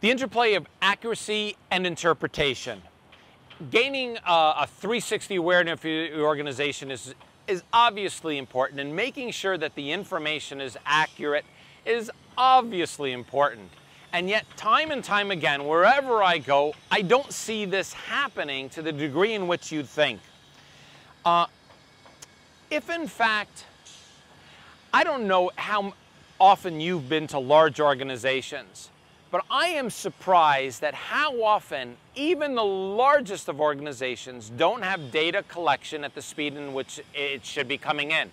The interplay of accuracy and interpretation. Gaining a 360 awareness of your organization is obviously important, and making sure that the information is accurate is obviously important. And yet, time and time again, wherever I go, I don't see this happening to the degree in which you'd think. If in fact, I don't know how often you've been to large organizations, but I am surprised at how often even the largest of organizations don't have data collection at the speed in which it should be coming in.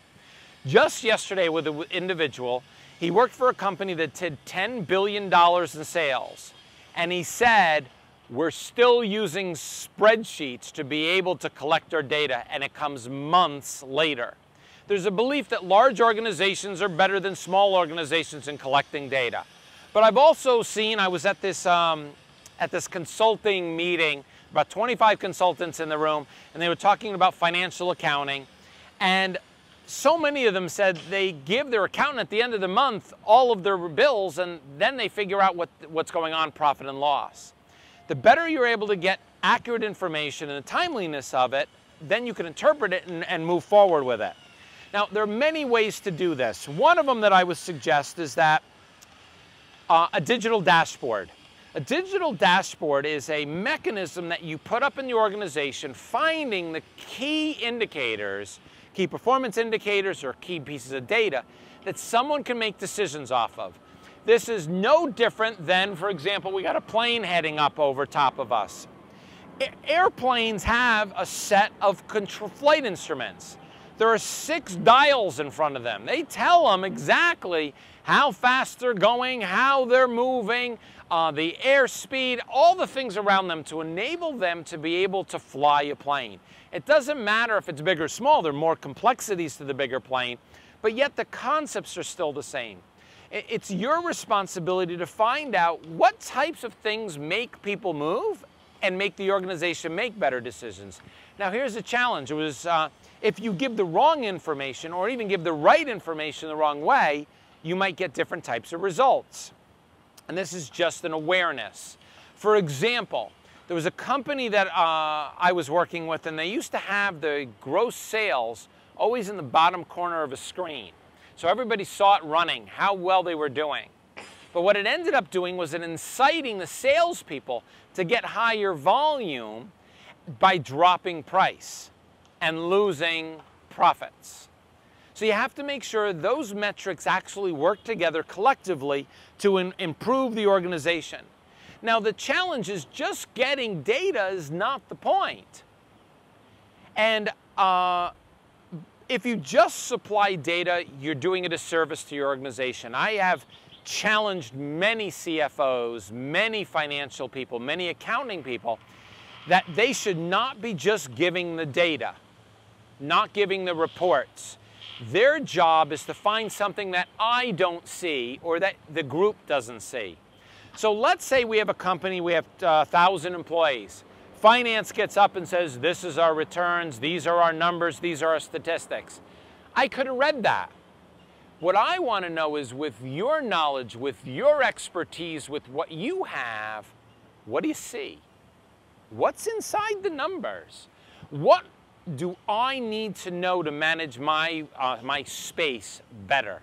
Just yesterday with an individual, he worked for a company that did $10 billion in sales, and he said, we're still using spreadsheets to be able to collect our data, and it comes months later. There's a belief that large organizations are better than small organizations in collecting data. But I've also seen, I was at this consulting meeting, about 25 consultants in the room, and they were talking about financial accounting, and so many of them said they give their accountant at the end of the month all of their bills, and then they figure out what's going on, profit and loss. The better you're able to get accurate information and the timeliness of it, then you can interpret it and move forward with it. Now, there are many ways to do this. One of them that I would suggest is that a digital dashboard. A digital dashboard is a mechanism that you put up in the organization, finding the key indicators, key performance indicators or key pieces of data that someone can make decisions off of. This is no different than, for example, we got a plane heading up over top of us. Airplanes have a set of flight instruments. There are 6 dials in front of them. They tell them exactly how fast they're going, how they're moving, the airspeed, all the things around them to enable them to be able to fly a plane. It doesn't matter if it's big or small, there are more complexities to the bigger plane, but yet the concepts are still the same. It's your responsibility to find out what types of things make people move and make the organization make better decisions. Now here's the challenge. It was, if you give the wrong information or even give the right information the wrong way, you might get different types of results. And this is just an awareness. For example, there was a company that I was working with, and they used to have the gross sales always in the bottom corner of a screen. So everybody saw it running, how well they were doing. But what it ended up doing was it inciting the salespeople to get higher volume by dropping price and losing profits. So you have to make sure those metrics actually work together collectively to improve the organization. Now the challenge is just getting data is not the point. And if you just supply data, you're doing a disservice to your organization. I have challenged many CFOs, many financial people, many accounting people, that they should not be just giving the data, not giving the reports. Their job is to find something that I don't see or that the group doesn't see. So let's say we have a company, we have 1,000 employees. Finance gets up and says, this is our returns, these are our numbers, these are our statistics. I could have read that. What I want to know is, with your knowledge, with your expertise, with what you have, what do you see? What's inside the numbers? What do I need to know to manage my space better?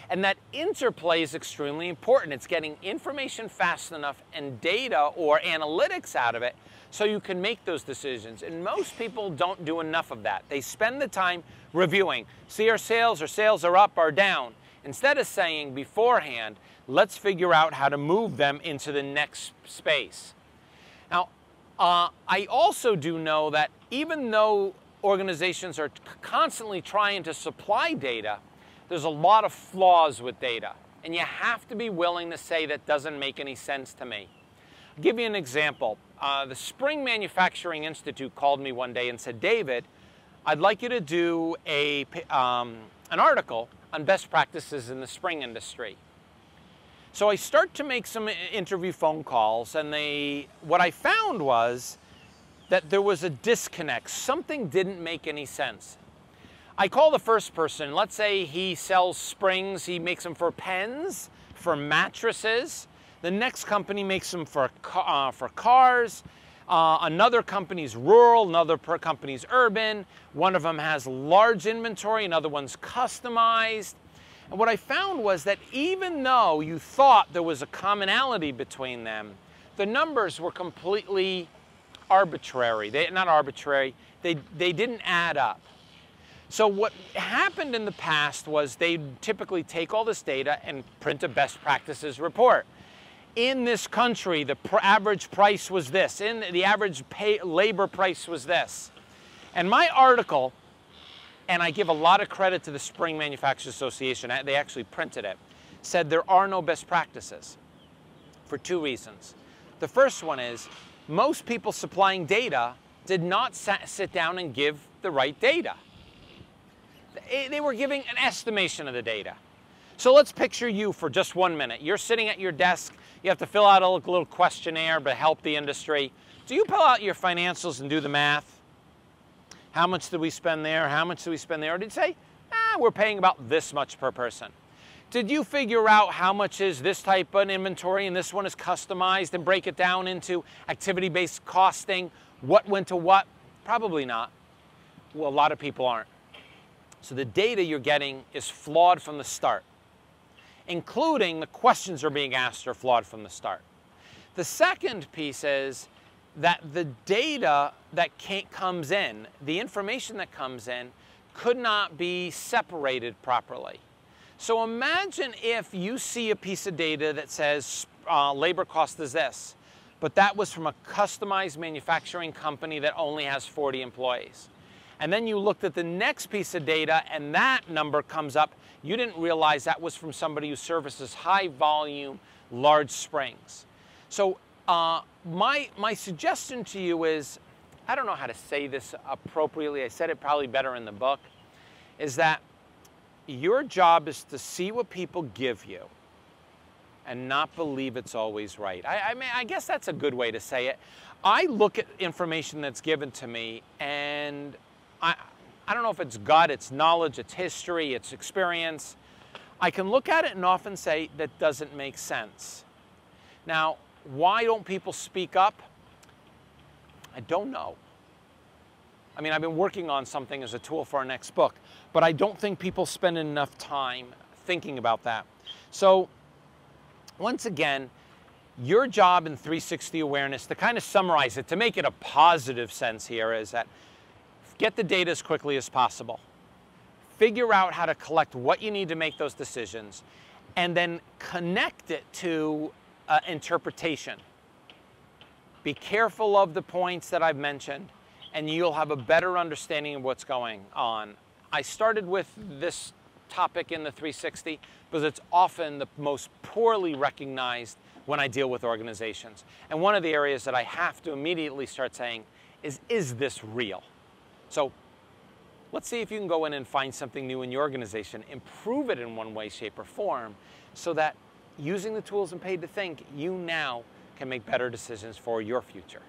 And that interplay is extremely important. It's getting information fast enough and data or analytics out of it so you can make those decisions. And most people don't do enough of that. They spend the time reviewing. See our sales are up or down. Instead of saying beforehand, let's figure out how to move them into the next space. Now, I also do know that even though organizations are constantly trying to supply data, there's a lot of flaws with data. And you have to be willing to say that doesn't make any sense to me. I'll give you an example. The Spring Manufacturing Institute called me one day and said, David, I'd like you to do an article on best practices in the spring industry. So I start to make some interview phone calls, and what I found was that there was a disconnect. Something didn't make any sense. I call the first person. Let's say he sells springs. He makes them for pens, for mattresses. The next company makes them for cars. Another company's rural, another company's urban. One of them has large inventory, another one's customized. And what I found was that even though you thought there was a commonality between them, the numbers were completely arbitrary. Not arbitrary, they didn't add up. So what happened in the past was they typically take all this data and print a best practices report. In this country, the average price was this. The average labor price was this. And my article, and I give a lot of credit to the Spring Manufacturers Association, they actually printed it, said there are no best practices for two reasons. The first one is most people supplying data did not sit down and give the right data. They were giving an estimation of the data. So let's picture you for just 1 minute. You're sitting at your desk. You have to fill out a little questionnaire to help the industry. Do you pull out your financials and do the math? How much did we spend there? How much did we spend there? Or did you say, we're paying about this much per person? Did you figure out how much is this type of inventory and this one is customized and break it down into activity-based costing? What went to what? Probably not. Well, a lot of people aren't. So the data you're getting is flawed from the start, including the questions are being asked are flawed from the start. The second piece is that the data that comes in, the information that comes in, could not be separated properly. So imagine if you see a piece of data that says labor cost is this, but that was from a customized manufacturing company that only has 40 employees. And then you looked at the next piece of data and that number comes up. You didn't realize that was from somebody who services high volume, large springs. So my suggestion to you is, I don't know how to say this appropriately, I said it probably better in the book, is that your job is to see what people give you and not believe it's always right. I mean, I guess that's a good way to say it. I look at information that's given to me and I don't know if it's gut, it's knowledge, it's history, it's experience. I can look at it and often say that doesn't make sense. Now, why don't people speak up? I don't know. I mean, I've been working on something as a tool for our next book, but I don't think people spend enough time thinking about that. So, once again, your job in 360 awareness, to kind of summarize it, to make it a positive sense here, is that get the data as quickly as possible. Figure out how to collect what you need to make those decisions, and then connect it to interpretation. Be careful of the points that I've mentioned, and you'll have a better understanding of what's going on. I started with this topic in the 360 because it's often the most poorly recognized when I deal with organizations. And one of the areas that I have to immediately start saying is this real? So let's see if you can go in and find something new in your organization, improve it in one way, shape, or form, so that using the tools in Paid to Think, you now can make better decisions for your future.